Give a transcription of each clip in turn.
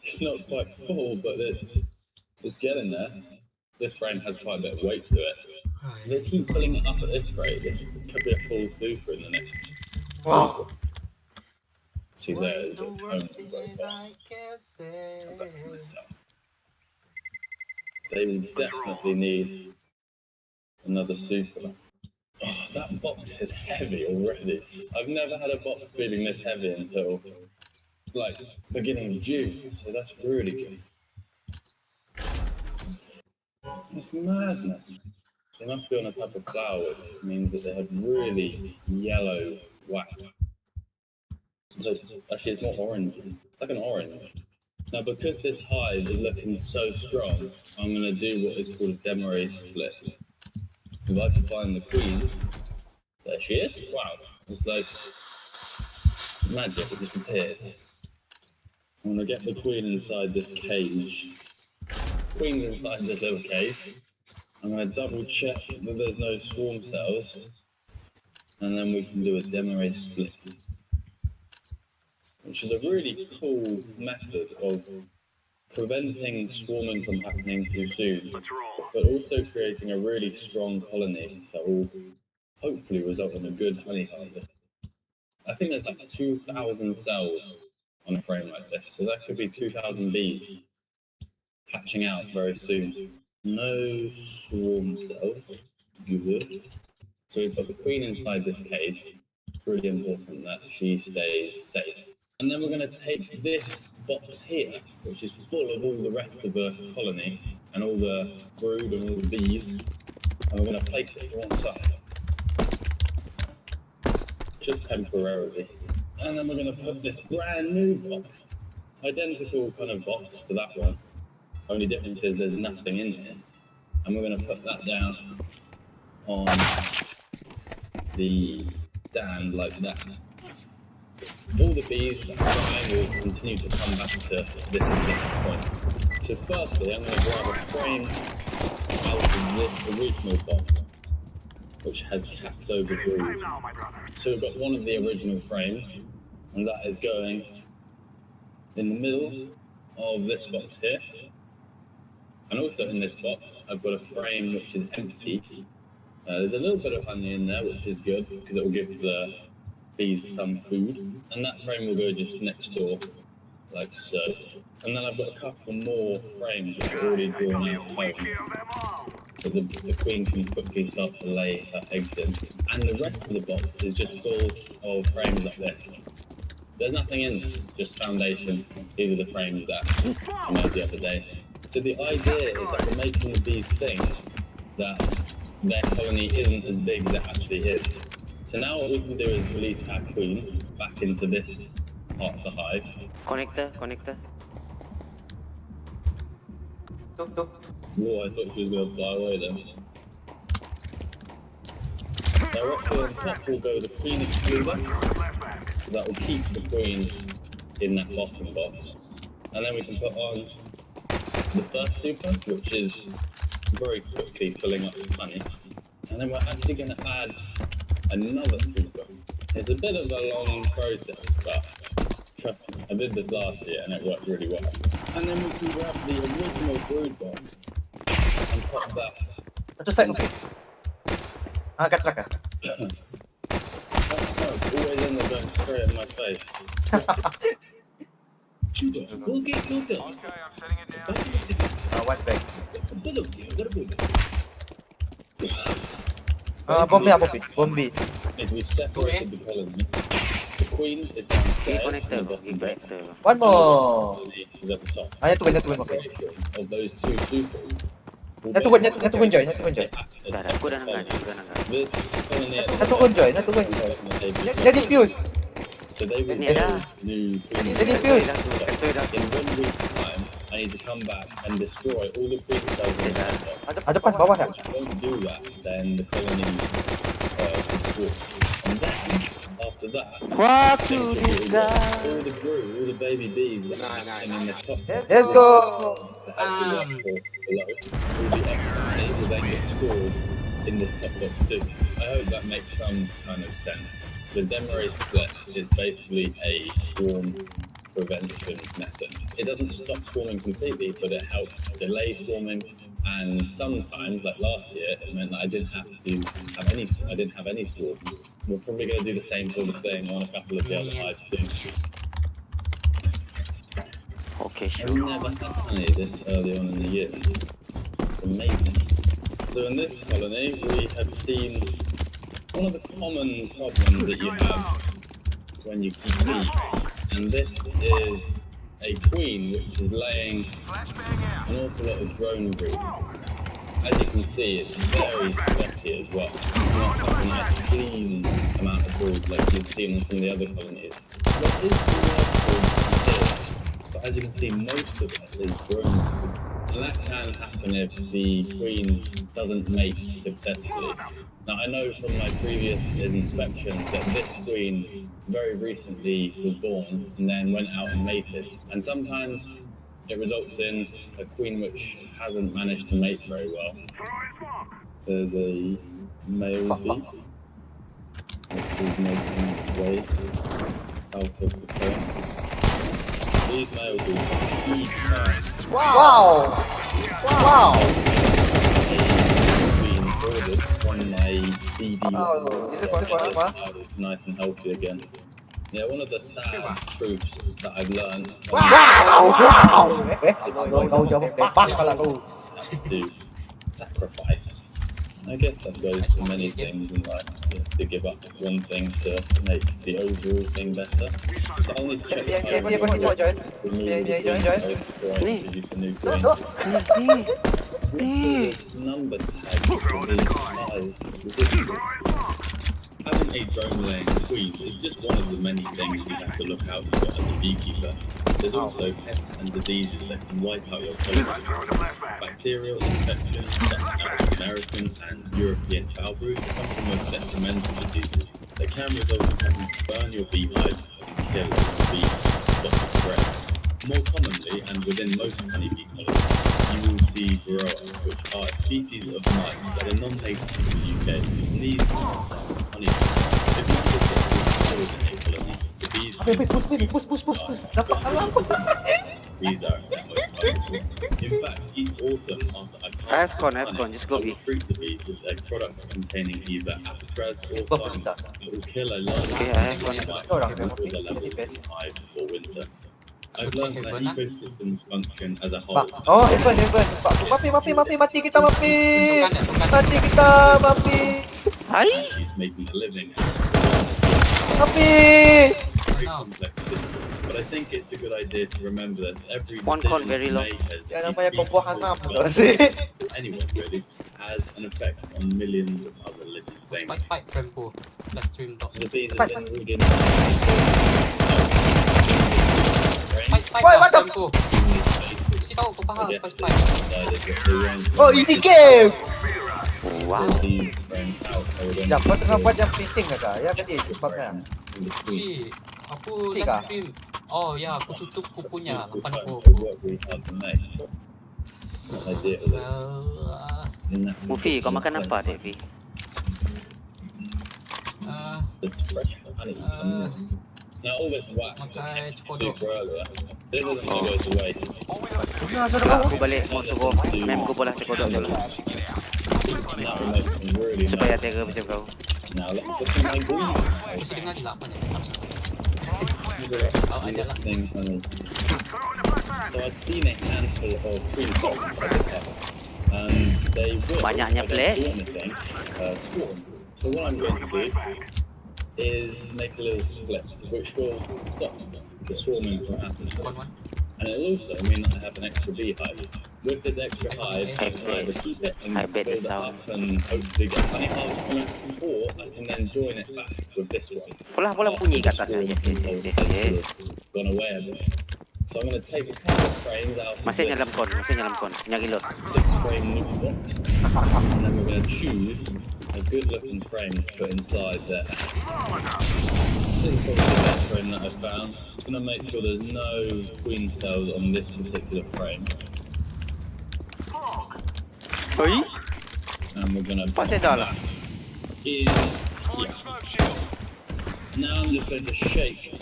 It's not quite full, but it's getting there. This frame has quite a bit of weight to it. They keep filling it up at this rate. This could be a full super in the next. Wow. See there, the cone right there. They will definitely need another super. Oh, that box is heavy already. I've never had a box feeling this heavy until like beginning of June, so that's really good. It's madness. They must be on a type of flower, which means that they have really yellow wax. So actually, it's more orange. It's like an orange. Now, because this hive is looking so strong, I'm going to do what is called a Demarest split. If I can find the queen, there she is. Wow, it's like magic. It just appeared. I'm going to get the queen inside this cage. Queen's inside this little cage. I'm going to double check that there's no swarm cells, and then we can do a Demarest split, which is a really cool method of preventing swarming from happening too soon, but also creating a really strong colony that will hopefully result in a good honey harvest. I think there's like 2,000 cells on a frame like this, so that could be 2,000 bees hatching out very soon. No swarm cells, good. So we've got the queen inside this cage. It's really important that she stays safe. And then we're going to take this box here, which is full of all the rest of the colony and all the brood and all the bees, and we're going to place it to one side, just temporarily. And then we're going to put this brand new box, identical kind of box to that one, only difference is there's nothing in here. And we're going to put that down on the stand like that. All the bees that are flying will continue to come back to this exact point. So firstly, I'm going to grab a frame out of this original box, which has capped over brood. So we've got one of the original frames, and that is going in the middle of this box here. And also in this box, I've got a frame which is empty. There's a little bit of honey in there, which is good, because it will give the bees some food. And that frame will go just next door, like so. And then I've got a couple more frames which are already drawn out home. So the queen can quickly start to lay her eggs in. And the rest of the box is just full of frames like this. There's nothing in there, just foundation. These are the frames that I made the other day. So the idea is that we're making the bees think that their colony isn't as big as it actually is. So now what we can do is release our queen back into this part of the hive. Connector. Whoa, I thought she was going to fly away then. Directly on top will go the queen excluder. So that will keep the queen in that bottom box. And then we can put on the first super, which is very quickly filling up with honey. And then we're actually going to add another super. It's a bit of a long process, but trust me, I did this last year and it worked really well. And then we can grab the original brood box and pop that. Ito sa okay. Katraka. That smoke's always in there going straight in my face. We'll get good. Okay, I'm setting it down. One sec. It's a bit of you. What about it? Bombi. Is we've separated the colony. The queen is downstairs. Connector. One more. Is at the top. Natugon, okay. Of those two supers. Natugon Joy. This colony. Natugon Joy. They diffuse. So they will build new queen. They diffuse. In 1 week's time, I need to come back and destroy all the queen cells in the hive. Ada pa, bawah If I don't do that, then the colony can swarm. And then, after that, What next to thing this you'll get guy? all the brood, all the baby bees that are hatching in this top. Let's go. To help the workforce below, all the extra honey will then get stored in this top box too. I hope that makes some kind of sense. The Demarest split is basically a swarm prevention method. It doesn't stop swarming completely, but it helps delay swarming. And sometimes, like last year, it meant that I didn't have any swarms. We're probably going to do the same sort of thing on a couple of the other hives too. Okay, I've sure. never had honey this early on in the year. It's amazing. So in this colony, we have seen one of the common problems that you have when you keep bees, and this is a queen which is laying an awful lot of drone brood. As you can see, it's very sweaty as well. It's not like a nice clean amount of brood like you've seen in some of the other colonies. There is some live brood here, but as you can see, most of it is drone brood. And that can happen if the queen doesn't mate successfully. Now, I know from my previous inspections that this queen very recently was born and then went out and mated. And sometimes it results in a queen which hasn't managed to mate very well. There's a male bee which is making its way out of the comb. These male bees have huge eyes. Wow! Wow! Being ordered from my BD. Oh, is it apa? Nice and healthy again. Yeah, one of the sad truths that I've learned Kau jawab bebas kalau tu. to sacrifice. I guess that goes for many things in life. You have to give up one thing to make the overall thing better. So I'll need to check Dia pasti jawab Joy. Joy. before I introduce a new queen. Ni. Number tags for these hives is ridiculous. Having a drone laying queen is just one of the many things you have to look out for as a beekeeper. There's also pests and diseases that can wipe out your colony. Bacterial infections such as American and European foul brood are some of the most detrimental diseases that can result in having to burn your beehive and kill the bees to stop the spread. More commonly, and within most honeybee colonies, you will see varroa, which are a species of mite that are non-native to the UK. And these mites are honeybees. If not successfully killed in a colony, the bees Push. Nampak salah apa? bees are at their most powerful. In fact, each autumn after I plant Ascon, honey, just I go will bee. treat the bee with a product containing either apitraz or Apa thiamine. benda? It will kill a large Okay, percentage Ascon. of mites Orang before saya the mesti levels best. of hive before winter. I've Aku learned check that Heaven, ah. ecosystems function as a Pak. whole. Oh, Evan. Mati kita Mapi. Mati kita Mapi. Hai. She's making a living. Mapi. Very complex system, but I think it's a good idea to remember that every One con decision very you low. make as Yang a namanya kompo hantam. beekeeper, anyone really, has an effect on millions of other living things. Spike frame ko. Plus stream dot. The bees Spike. have been reading Spike Why, lah what the frame ko. Mesti tahu kau faham spike. Oh, easy game. Wow. These frame out Sekejap, kau tengah buat yang printing ke tak? Ya tadi sebabnya. Si, aku Tiga. live stream. Oh ya, aku tutup kukunya 8 ko. Mufi, kau makan apa, Devi? This fresh honey. Now all this wax Makan that's cekodok. super earlier, this isn't going to go to waste. Aku balik motor ko. Mem ko bola cekodok dulu. And that will make some really Supaya nice. tega macam kau. Now let's look at my green. Mesti dengar ni 8 je. This thing honey. So I'd seen a handful of queen cells at this level. And they will, Banyaknya if I don't play. do anything, swarm. So what I'm going to do is make a little split, which will stop the swarming from happening. One. And it'll also mean that I have an extra beehive. With this extra hive, I can either keep it and I bet build it it's up and hopefully get honey harvest from it, or I can then join it back with this one. Bola bunyi kat atas. Yes. Gone away a bit. So I'm going to take a couple of frames out of Masih this nyalam kon. Nyagi lot. 6-frame loot box, and then we're going to choose a good looking frame to put inside there. This is probably the best frame that I've found. Just going to make sure there's no queen cells on this particular frame. Oi, And we're going to pasal dah lah. in here. Now I'm just going to shake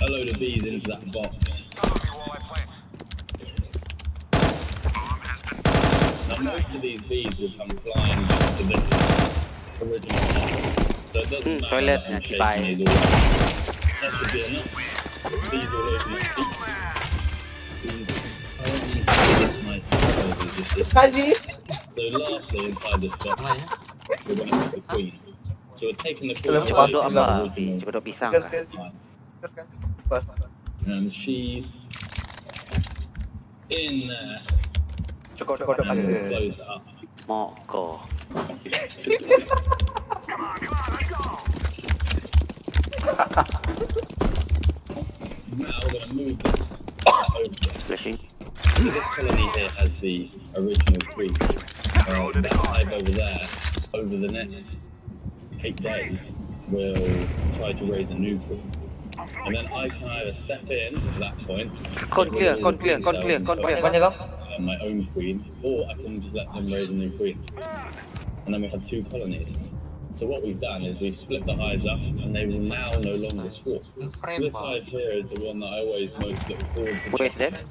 a load of bees into that box. Now most of these bees will come flying back to this original box. So it doesn't matter toilet that I'm na si shaking Bai. these all around. That should be enough. Bees all over my feet. Kali! So lastly, inside this box, Apa ya? we're going to have the queen. So we're taking the queen Dalam Dia out masuk of apa? the original Cipedok pisang Gas, kah? gas. Gas, gas. Pas. and she's in there. Cukup And we'll ada. close it up. Moko. Now we're going to move this over. Flashing. So this colony here has the original queen. That hive over there, over the next 8 days, will try to raise a new queen. And then I can either step in at that point, Con get rid clear, of con the clear, queen con cells clear, and con put clear. Banyak tau? my own queen, or I can just let them raise a new queen. And then we have 2 colonies. So what we've done is we've split the hives up, and they will now no longer swarm. So Frame this ba? hive here is the one that I always most look forward to. Where is that?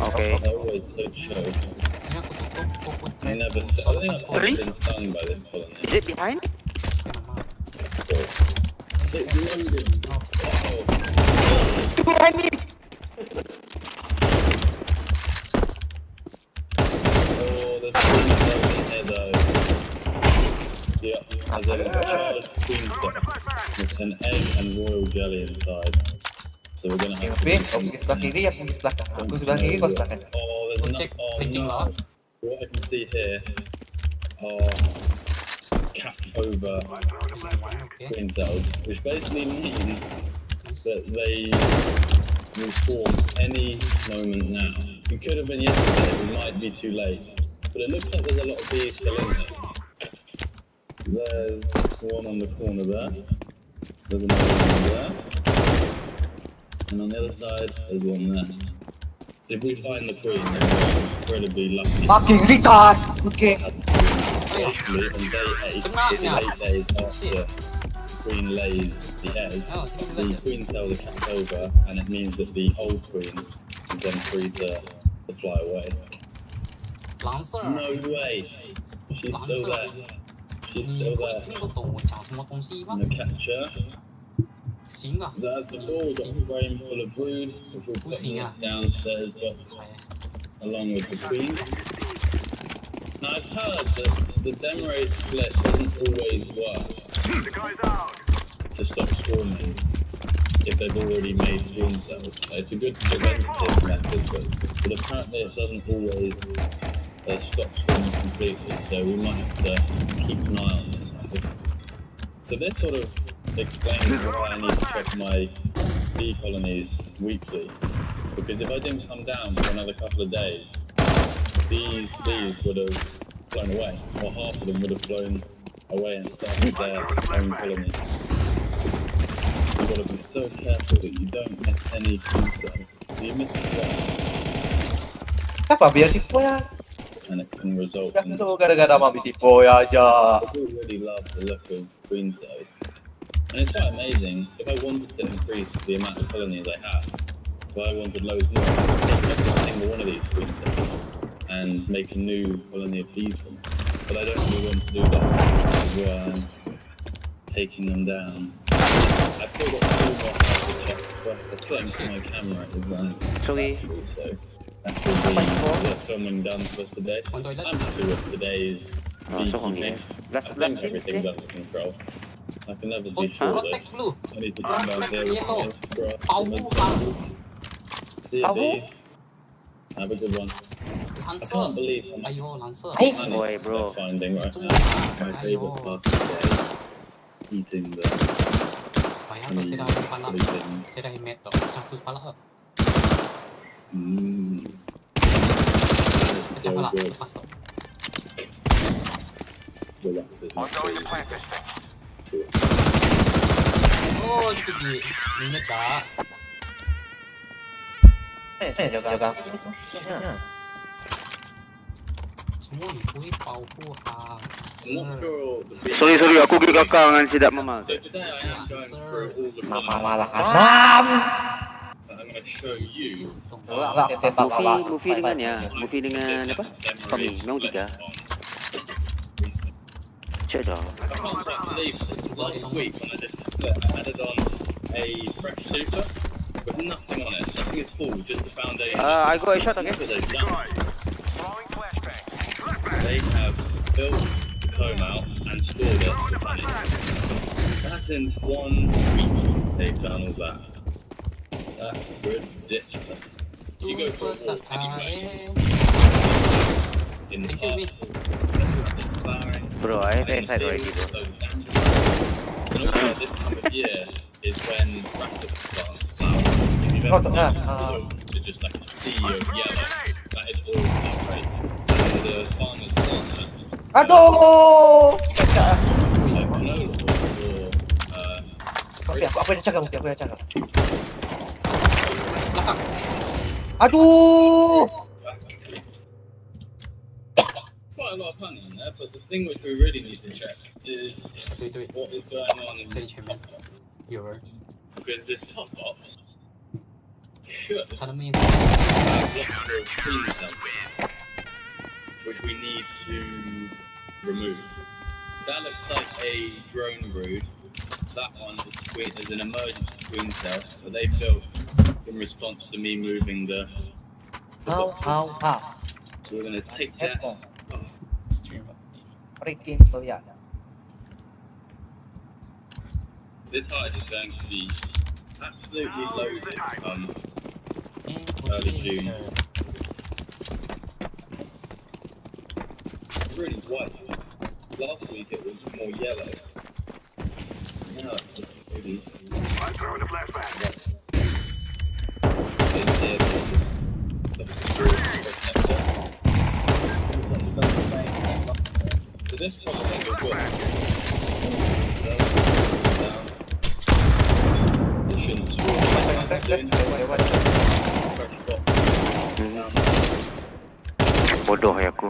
Okay. They're always so chill. Ini aku tutup, aku pun I trap. never st- I think I've Soalnya never been stung by this colony. Is it behind? It's London. Oh. Behind me! Oh, there's queen cells in here though. Yeah, there's a charged queen cell with an egg and royal jelly inside. So we're gonna have to Tapi, do kau some- pergi sebelah kiri, aku pergi sebelah kanan. Aku sebelah kiri, kau sebelah kanan. Oh, there's Go enough. check Oh freaking no. lot. What I can see here are capped over Okay. queen cells, which basically means that they will form any moment now. It could have been yesterday, it might be too late. But it looks like there's a lot of bees still in there. There's one on the corner there. There's another one there. And on the other side, there's one there. If we find the queen, then we're incredibly lucky. Fucking retard! Okay. Basically, on day 8, Kena ni. 8 days after the queen lays the egg, Oh, sini the saja. queen cells are capped over, and it means that the old queen is then free to fly away. Lancer。 No way! She's still there. She's 你 still 会 there. 听得懂我讲什么东西吗 I'm？gonna catch her. 行啊， So as before, we've got a frame full of brood, which we'll put in Pussy, this yeah. downstairs box 哎， along with the queen. Now I've heard that the Demeray split doesn't always work to stop swarming if they've already made swarm cells. It's a good preventative method, but apparently it doesn't always stop swarming completely, so we might have to keep an eye on this. I think. So this sort of explains why I need to check my bee colonies weekly, because if I didn't come down for another couple of days, these bees would have flown away, or half of them would have flown away and started their own colony. You've got to be so careful that you don't miss any queen cells. If you miss one, Kenapa biar si Foya? and it can result Dah in... tu gara-gara mami si Foya aja. People really love the look of queen cells. And it's quite amazing. If I wanted to increase the amount of colonies I have, if I wanted loads more, I could take every single one of these queen cells and make a new colony of bees from it. But I don't really want to do that. This is why I'm taking them down. I've still got 2 more to check first. I've set into my camera as well. Sorry. Actually, so that will be the filming done for us today. On toilet. I'm happy with today's Oh, so beekeeping. Last I think thing everything's eh? under control. I can never Oh, be sure though. protect dulu. I need to come down here with Yellow. my grass Power, and my power. stuff. See you, Power? bees. Have a good one. I Lancer. can't believe how much Ayo, Lancer. planet Boy, they're bro. finding right Cuma. now. My Ayo. favourite part of the day. Eating the Bayang tak saya dah kepala. things. Saya dah hemat tau. Campur kepala. Mmm. Pecah kepala. Lepas tau. Relaxes my face. Oh, sikit je. Minit tak? Saya jaga. Semua Ui, pau hua. I'm not sure the bees. Sorry, aku pergi kakak dengan si Dak Mama. So today I am going through all the Mama guns malah kan. that I'm going to show you. Enggak, tembak bawah. Movie dengan ya, movie dengan apa? Tommy, memang 3. Cek dah. I can't quite believe this. Last week when I did the split, I added on a fresh super with nothing on it, nothing at all, just the foundation. I got a shot again. Look what they've done. They have built the comb out and stored it with honey. That's in 1 week they've done all that. That's ridiculous. You go for a walk anywhere in the park, it's flowering. Bro, I have excited already, bro. So dangerous. And also this time of year is when brassica plants flower. If you've ever seen it, to just like a sea of yellow, that is all separate. And the farmers plant that. Aduh. Like canola or Oke, aku yang cakap, aku yang cakap. Belakang. Aduh. quite a lot of honey in there, but the thing which we really need to check is Wait. what is going on in Jadi champion. Euro. because this top box should Economy is have the actual queen cell, which we need to remove. That looks like a drone brood. That one is an emergency queen cell that they built in response to me moving the boxes. So we're going to take that. Headphone. stream. Freaking kalian. This hide is going to be absolutely loaded early June. It's really white. Last week it was more yellow. Now it's just really I'm throwing a flashback. So this one I think is good. It shouldn't swirl soon. Fresh box. Bodoh ya aku.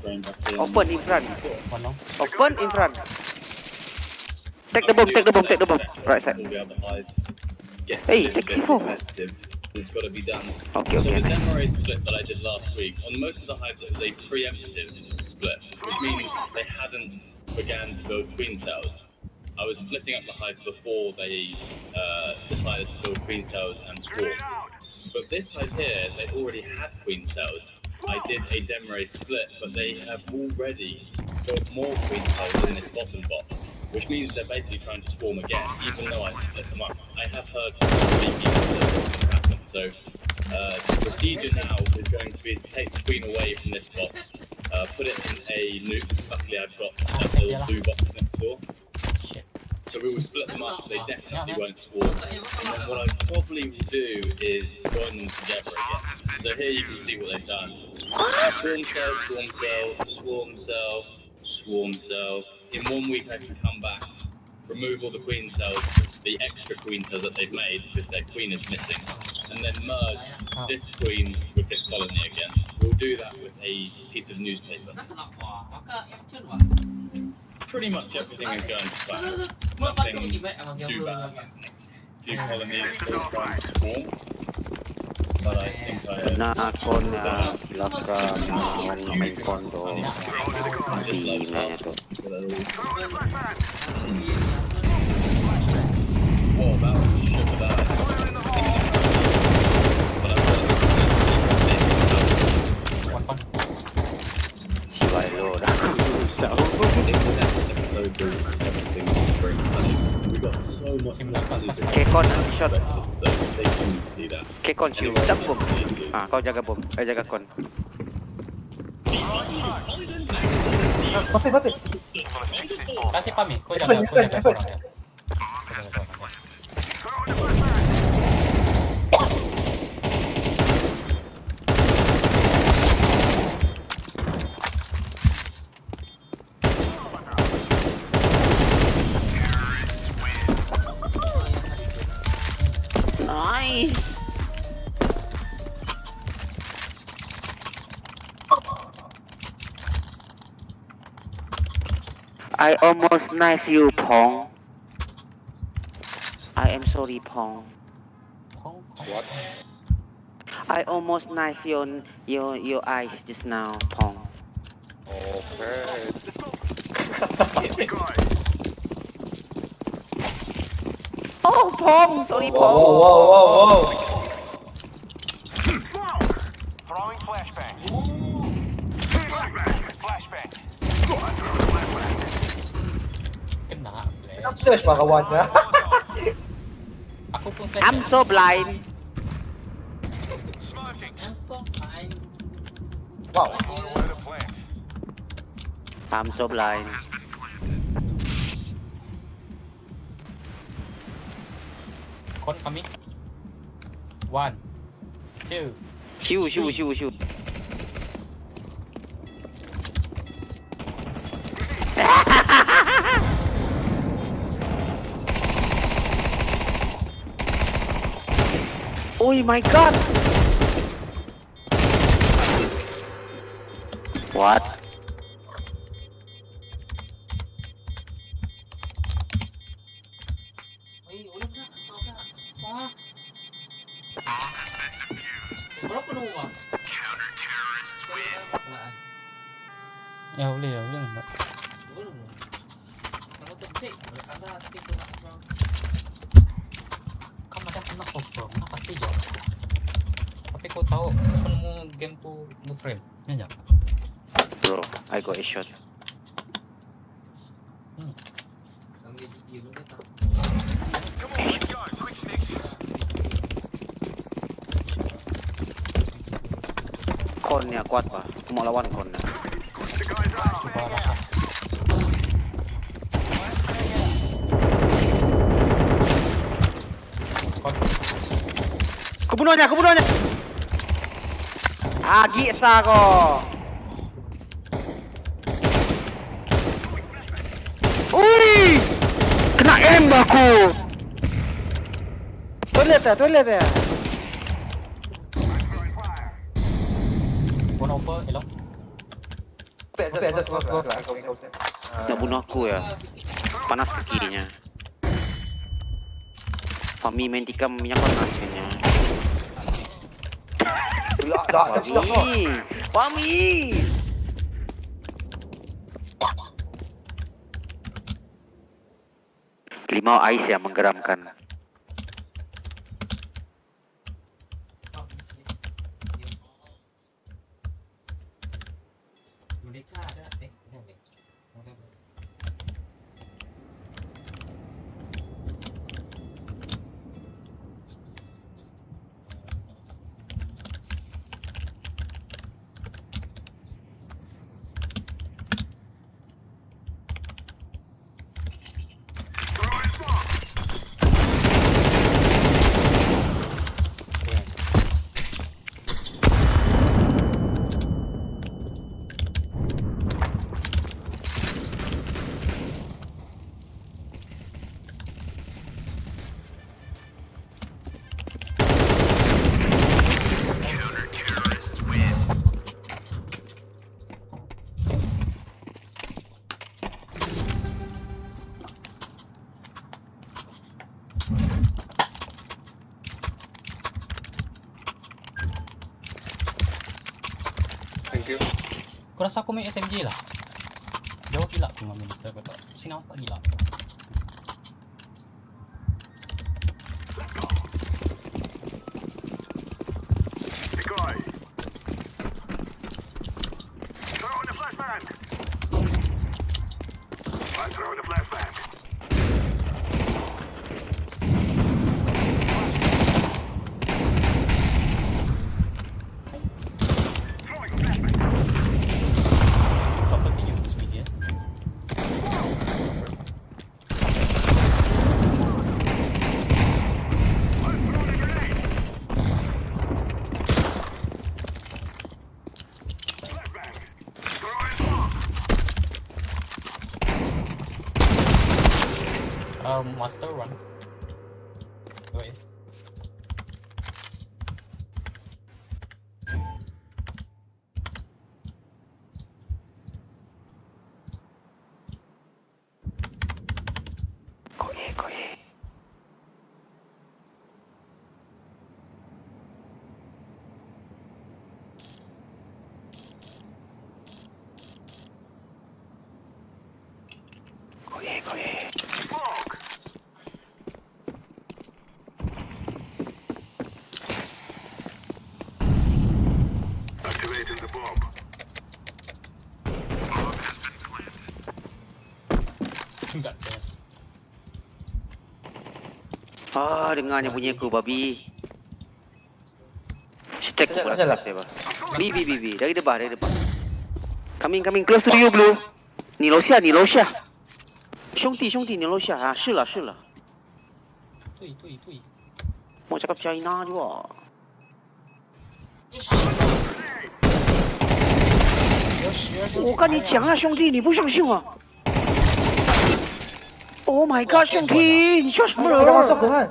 Going back in. Open in front. One long. Open in front. Take the bomb. Right side. All the other hides gets Hey, a little take bit C4. competitive. It's got to be done. Okay. So the demo raid split that I did last week, on most of the hives it was a preemptive split, which means they hadn't began to build queen cells. I was splitting up the hive before they decided to build queen cells and swarm. But this hive here, they already had queen cells. I did a demo raid split, but they have already built more queen cells in this bottom box, which means they're basically trying to swarm again, even though I split them up. I have heard from 3 people that this can happen. So the procedure now is going to be to take the queen away from this box, put it in a nuke. Luckily I've got a little blue box next door. Shit. So we will split them up so they definitely won't swarm. And then what I probably will do is join them together again. So here you can see what they've done. Swarm cell, swarm cell, swarm cell, swarm cell. In 1 week I can come back, remove all the queen cells, the extra queen cells that they've made because their queen is missing, and then merge this queen with this colony again. We'll do that with a piece of newspaper. Pretty much everything is going to plan. Nothing too bad happening. Few colonies still trying to swarm, but I think I have Na akon na belakang main kondo just di like mana us. tu. Whoa, that was shit with that. But I've got One long. Si Wailo dah. so good. Everything's spring honey. We got so much honey to Kekon shot. so stay tuned to see that. Kekon shoot. Jump bom. Ah, kau jaga bom. Saya jaga kon. Mati. Kasih Pami, kau jaga seorang ya. Nice. I almost knife you, Pong. I am sorry, Pong. What? I almost knife your eyes just now, Pong. Okay. Oh, Pong! Sorry, Wow, Pong. wow, wow, wow. Throwing flashbang. Flashbang. Kena Ang flash. flash, makawan na. Aku pun flash. I'm so blind. Smoking. I'm so fine. Wow. Where the plant? I'm so blind. Con coming. 1, 2. Shoot. Oh my god! What? Wait, ulit na. Fuck. Berapa nombor? Ya boleh nampak. Kan macam kena confirm, nak pasti je. Tapi kau tahu penemu game ku no frame. Ya tak? Bro, I got a shot. Come on, let's go. Switch sticks. Kon niya kuat pa. Aku mau lawan kon niya. The guys out. Cuba rasa. Kon Kebunuh niya. Agi sa ko. Uy! Kena M aku. Toilet ya. one over, hello. Tapi atas semua kau sen. Nak bunuh aku ya. Panas kakinya. Fami main tikam minyak panas kayaknya. Fami. Limau ais yang menggeramkan. Mereka ada Thank you. Aku rasa aku main SMG lah. Jauh gila aku main militer kau tahu. Sini nampak gila. The guy. Throwing the flashbang. I'm throwing the flashbang. Throwing flashbang. Kau pergi use media. I'm throwing a grenade. Flashbang. Throwing bomb. Master run. Wait. God damn. Ah, dengarnya bunyi aku babi. Stack Sekejap, pula sekejap lah. stack bah. B. Dari depan. Coming, close to you, Blue. 你楼下，兄弟，你楼下啊，是了， Tui. 我cakap China juga. Yes. 我跟你讲啊，兄弟，你不相信啊？Oh my god， 兄弟，你说什么 Ada masuk ke 人？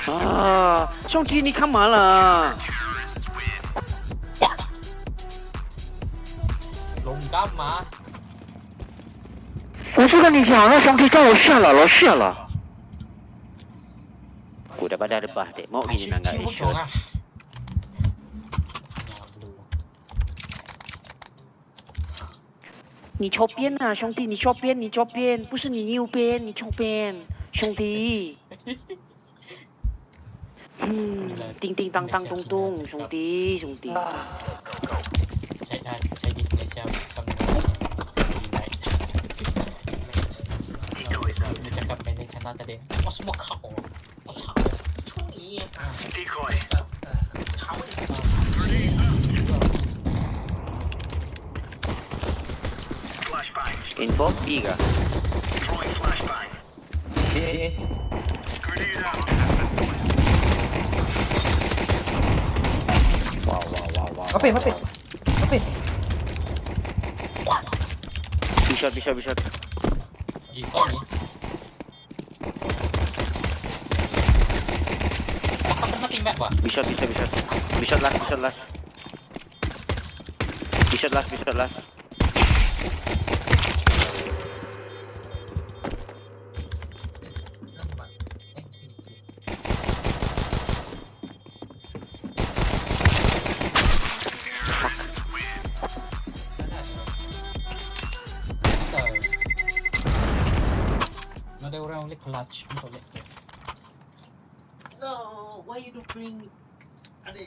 kan? 啊，兄弟，你干嘛了？ Longkap mah. 我是跟你讲，那兄弟在楼下了。Aku dah pada depan dek. Mau gini nak Cium shot. ah. Blue. 你抽边啊，兄弟，你抽边，不是你右边，你抽边，兄弟。叮叮当当咚咚，兄弟。 Chinese Malaysia kami lebih baik. Dia cakap main channel tadi. Oh semua kau. Oh cak. Cui. Decoy. Cau. Flashbang. Info 3. Throwing flashbang. Eh. Grenade out. Wow. Mapi. Bisa. Iso ni. Apa kena timbak bah? Bisa last. Bisa last. Ada orang boleh clutch untuk lihat. No, why you don't bring? Ada.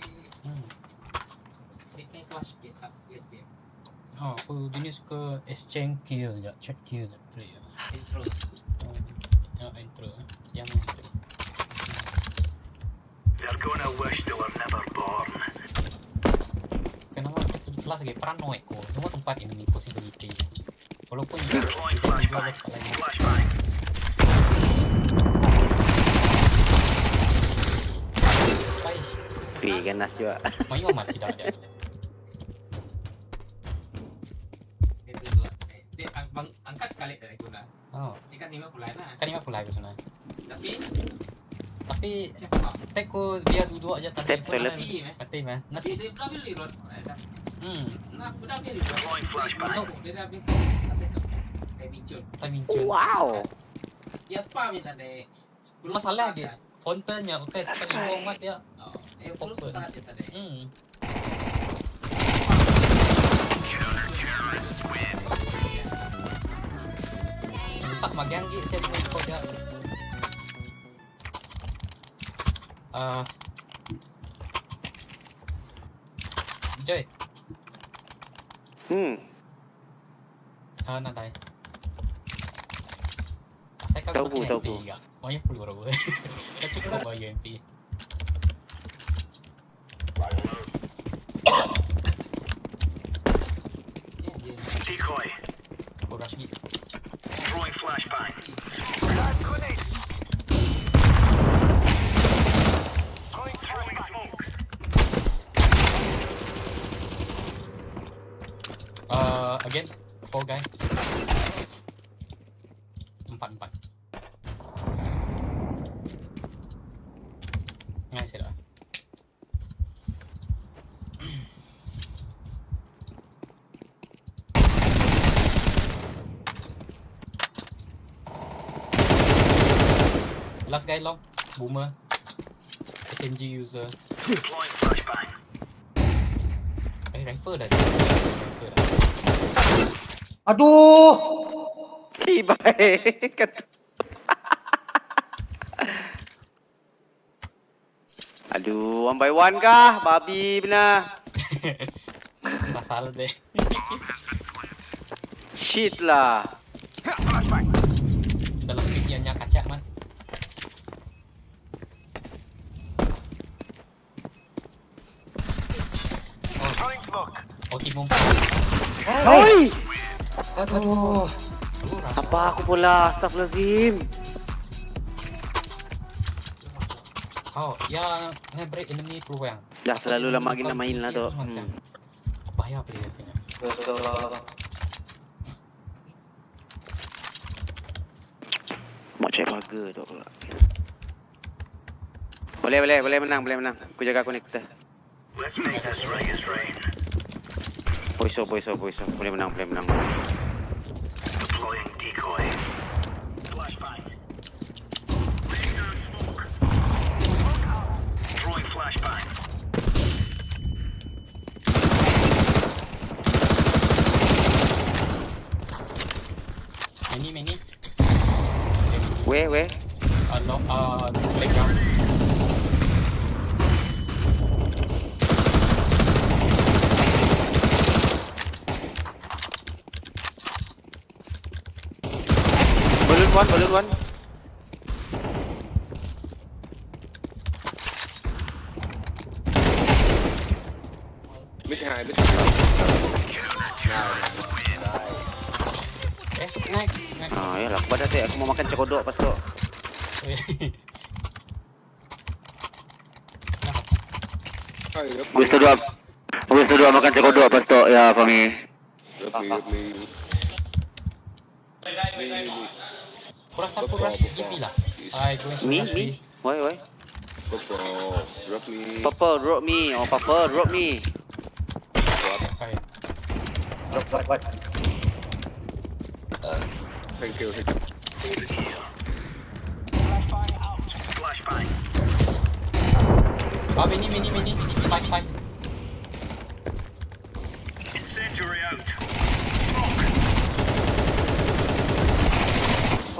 Dia clutch kita. Oh, aku jenis suka exchange kill je, check kill je player. Intro. Intro. Yang intro. They're gonna wish they were never born. Kenapa kita di kelas lagi paranoid ko? Semua tempat enemy possibility. Walaupun kita Deploying jual flashbang. dekat lain. Flashbang. Guys, Ganas juga. mayu amat sih dah ada. Dia angkat sekali dari guna. Oh, Dia kan 50 lah. kan ini pula aku sana. Tapi Tapi cepat. teko dia duduk aja tadi. Step toilet. Mati mah. Dia Nanti. dia dah beli rot. Nah, udah beli rot. Deploying flashbang. Dia dah beli. Asyik tu. Kayak bincun. Timing Wow. Dia spam minta deh. 10 Masalah sesaat dia. dah. Fontanya okey, tapi format dia. Oh, 10 sesaat dia tadi. Empat bagian gig saya tengok kau dia. Joy. Nak dah. Saya kau Tahu. juga. Maunya full bro. Saya cukup bawa UMP. Decoy. Aku rush gig. Throwing flashbang. Throwing smoke. Again, 4 guy. 4. Nice dah. Last guy long, boomer, SMG user. Deploying flashbang. Rifle dah. Aduh. Cibai. Aduh, 1 by 1 kah? Babi benar. Masalah deh. Shit lah. OT pun. Oi! Aduh. Apa aku pula? Astagfirullahaladzim. Oh, yang break enemy keluar. Dah selalu lama kita main lah tu. Bahaya player punya. Betul lah. Mau check bugger tu pula. Boleh menang. Aku jaga connector. Let's make this Vegas rain. Boiso. Boleh menang. Deploying decoy. Flashbang. Laying down smoke. Throwing flashbang. Many. Where? Long playground. Balloon one. Mid high. Naik. Ah, yalah. Pada saya aku mau makan cekodok pas tu. Gusto dua makan cekodok pas tu. Ya, kami. Roughly. Aku rasa GB lah. I going to rush Me? B. Why? Roughly. Papa, drop me. Okay. What? Thank you. Flashbang. Oh, many. 5. Incendiary out.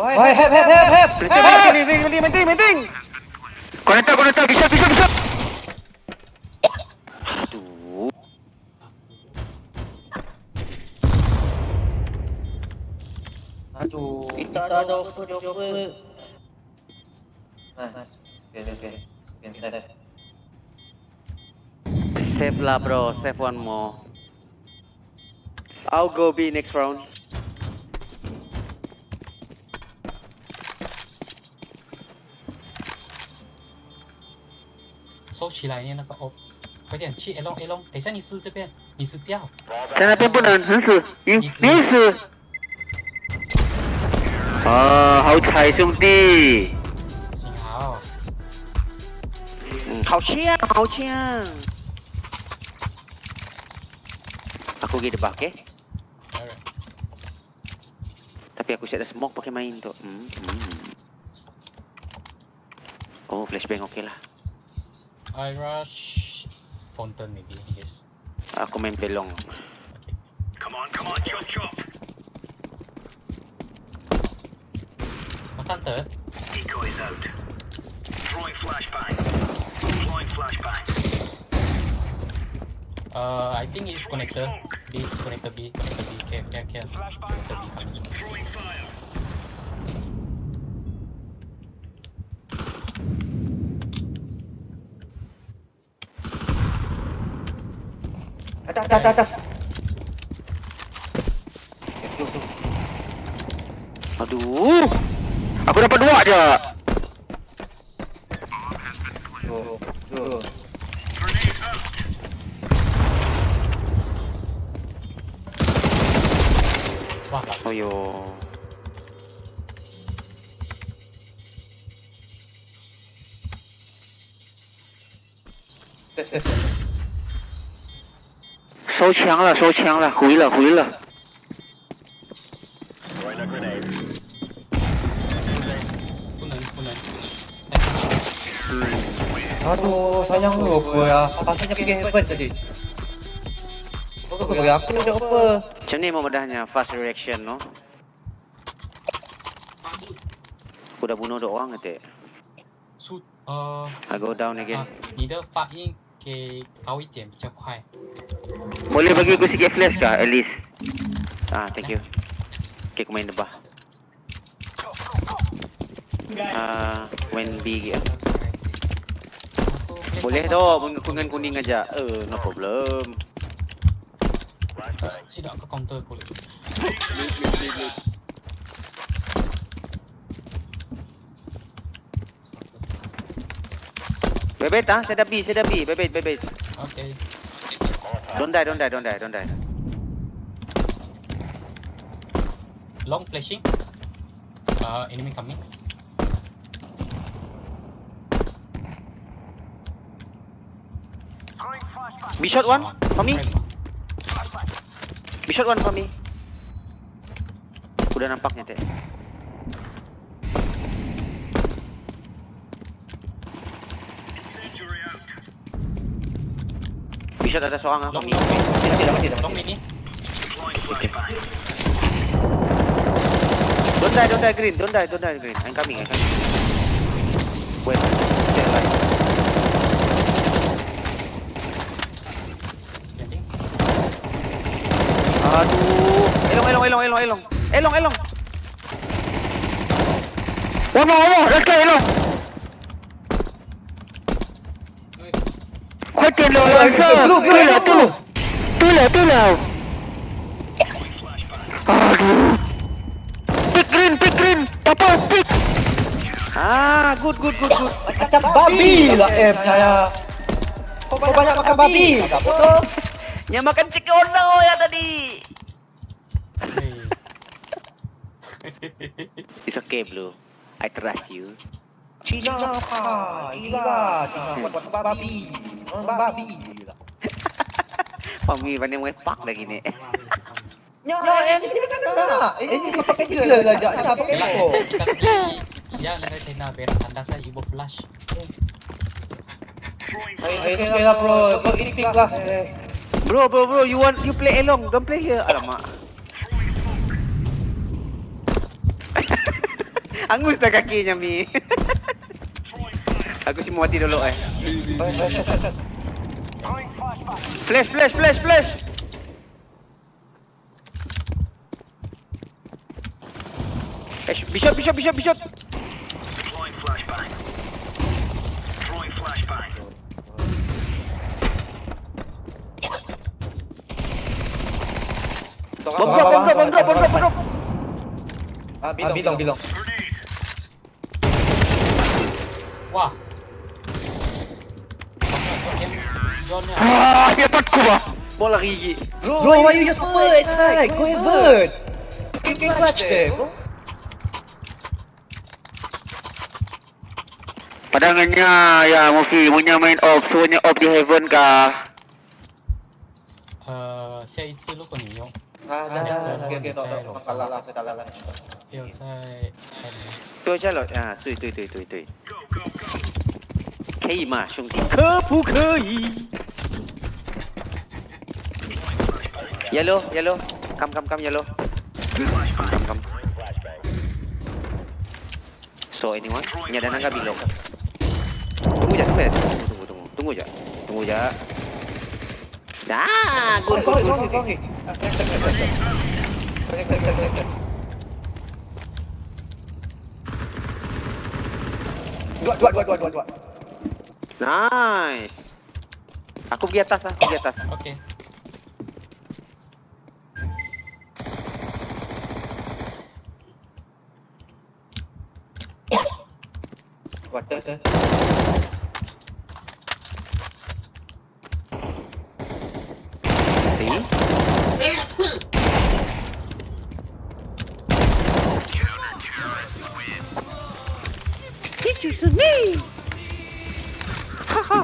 Why? Help! Penting. Konektor. Bisa. Aduh. Aduh. Kita ada apa? Okay. Can save. Save lah bro. Save one more. I'll go B next round.收起来那个哦，快点去 A long，等一下你死这边，你死掉。在那边不能，很死，你死。啊，好彩兄弟。幸好。好枪。Aku pergi depan, okay? Alright. Tapi aku siap dah smoke pakai main tu. Oh, flashbang okay lah. I rush fountain maybe, yes. Aku main pelong. Okay. Come on, chop. Mas Hunter, Decoys out. Throwing flashbang. Deploying flashbang. I think it's connector. Connector B. Care. Connector B coming. Throwing fire. Atas. Aduh. Aku dapat 2 je. Tuh. Grenade out. Wah, Oh yo. Save. 收枪了，回了。 Throwing a grenade. 不能。 Aduh, sayang lu apa ya? Patutnya pergi heaven tadi. Oh, ya aku nak apa? Macam ni mudahnya fast reaction no. Aku dah bunuh 2 orang kata. Shoot I go down again. 你的反应给高一点比较快。 Boleh bagi aku sikit flash kah at least? Thank you. Okay, aku main debah. Main B gitu. Boleh tu, dengan kuning aja. No problem. Tidak ke counter aku lagi. Bebet ah, saya dah B. Bebet. Okay. Don't die. Long flashing. Enemy coming. B shot one for me. B shot one for me. Udah nampaknya teh. Incendiary out. B shot ada seorang ah for Long me. long mid ni. Deploying flashbang. Don't die green. I'm coming. Wait. Stay alive. Getting. Aduh. Elong. One more. Let's go, Elong. Quick, Elong. Tu lah. Aduh. Pick green. Papa, pick. Ah, good. Macam babi lah F-nya ya. Kau banyak makan babi. Tak betul. Yang makan chicken order ya tadi. Hey. It's okay, Blue. I trust you. Cina apa? Gila. Cina buat babi. Babi. Pami mana mau pak lagi ni. Ya, ini kita tak. Ini kau pakai gila lah jak. Tak pakai Next kau. time kita pergi ya negara China berak tanda saya ibu flash. Okay lah bro. Kau ini pick lah. Bro, you play along, don't play here. Alamak. Angus dah kakinya Mi. Aku sih mau mati dulu Flash. Bishop. Deploying flashbang. Throwing flashbang. Bomb drop. Bilong. Grenade. Wah. Zone-nya. Dapatku bah. Bola gigi. Bro, why you just over outside? Go invert. Kick clutch there, bro. Padangannya ya Mufi punya main off, suruhnya off di heaven kah? 下一次如果你用， Okay, masalah lah segala lah. 又在下面。坐下了啊，对， Go, go. 可以吗，兄弟？可不可以 ？Yellow, come yellow. Come. So anyone? Ini ada naga bilong. Tunggu je. Dah, good. Sorry. Dua. Nice. Aku pergi atas. Okay. Water. See? It's you me. Ha.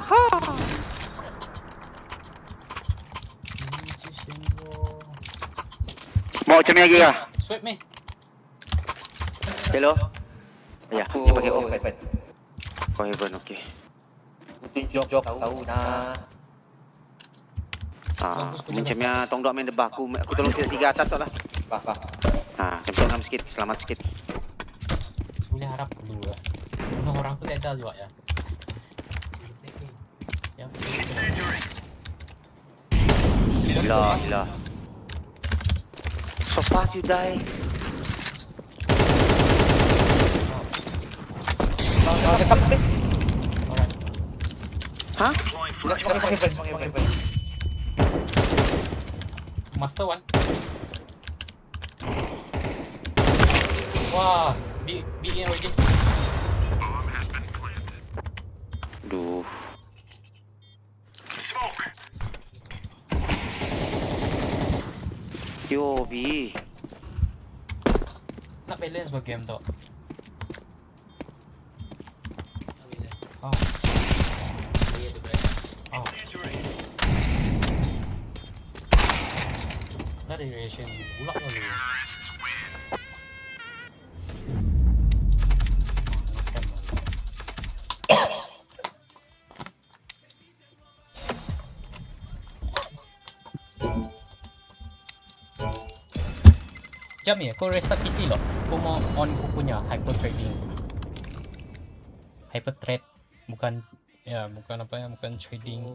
Mau macam ni lagi kah? Swipe me. Hello? Ya, dia pakai off. Oh, heaven, okay. Tunjuk tahu dah. Macamnya tong dok main debah aku tolong tiga atas tak lah. Bah. Campion sikit, selamat sikit. Sebenarnya harap dulu lah. Bunuh orang tu saya dah juga ya. Gila. So fast you die. Alright. Hah? Deploying Let's flashbang. go heaven. Master one. Wah, be in already. Aduh. Smoke. Yo, B. Nak balance game tau. Oh. Dia tu berada. Oh. Dah ada reaction bulak dulu. Jam ni, kau restart PC loh. Kau mau on kau punya hyper trading. Hyper trade bukan ya bukan apa ya bukan trading